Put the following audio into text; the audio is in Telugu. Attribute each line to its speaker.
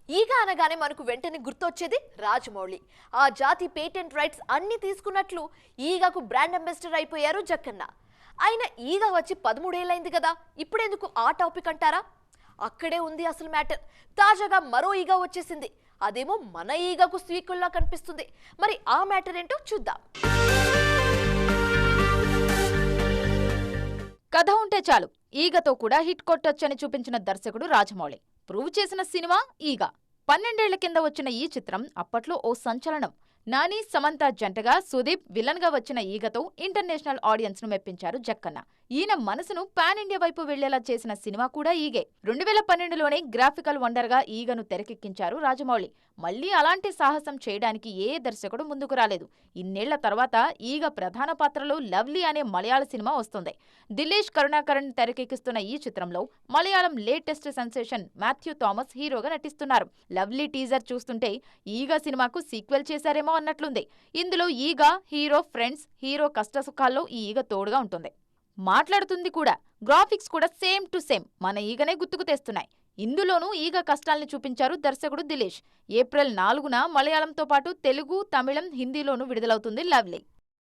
Speaker 1: ఈగ అనగానే మనకు వెంటనే గుర్తొచ్చేది రాజమౌళి. ఆ జాతి పేటెంట్ రైట్స్ అన్ని తీసుకున్నట్లు ఈగకు బ్రాండ్ అంబాసిడర్ అయిపోయారు జక్కన్న. ఆయన ఈగ వచ్చి 13 ఏళ్ళైంది కదా, ఇప్పుడెందుకు ఆ టాపిక్ అంటారా? అక్కడే ఉంది అసలు మ్యాటర్. తాజాగా మరో ఈగ వచ్చేసింది. అదేమో మన ఈగకు స్వీకుల్లా కనిపిస్తుంది. మరి ఆ మ్యాటర్ ఏంటో చూద్దాం.
Speaker 2: కథ ఉంటే చాలు ఈగతో కూడా హిట్ కొట్టొచ్చని చూపించిన దర్శకుడు రాజమౌళి. ప్రూవ్ చేసిన సినిమా ఈగ. 12 ఏళ్ల కింద వచ్చిన ఈ చిత్రం అప్పట్లో ఓ సంచలనం. నాని, సమంత జంటగా సుదీప్ విలన్ గా వచ్చిన ఈగతో ఇంటర్నేషనల్ ఆడియన్స్ ను మెప్పించారు జక్కన్న. ఈయన మనసును పాన్ ఇండియా వైపు వెళ్లేలా చేసిన సినిమా కూడా ఈగే. 2012లోనే గ్రాఫికల్ వండర్ గా ఈగను తెరకెక్కించారు రాజమౌళి. మళ్లీ అలాంటి సాహసం చేయడానికి ఏ దర్శకుడు ముందుకు రాలేదు. ఇన్నేళ్ల తర్వాత ఈగ ప్రధాన పాత్రలో లవ్లీ అనే మలయాళ సినిమా వస్తుంది. దిలీష్ కరుణాకరణ్ తెరకెక్కిస్తున్న ఈ చిత్రంలో Malayalam latest sensation Matthew Thomas హీరోగా నటిస్తున్నారు. లవ్లీ టీజర్ చూస్తుంటే ఈగ సినిమాకు సీక్వెల్ చేశారేమో అన్నట్లుంది. ఇందులో ఈగ హీరో ఫ్రెండ్స్, హీరో కష్టసుఖాల్లో ఈ ఈగ తోడుగా ఉంటుంది. మాట్లాడుతుంది కూడా. గ్రాఫిక్స్ కూడా సేమ్ టు సేమ్ మన ఈగనే గుర్తుకు తెస్తున్నాయి. ఇందులోనూ ఈగ కష్టాల్ని చూపించారు దర్శకుడు దిలీష్. ఏప్రిల్ 4న మలయాళంతో పాటు తెలుగు, తమిళం, హిందీలోనూ విడుదలవుతుంది లవ్లీ.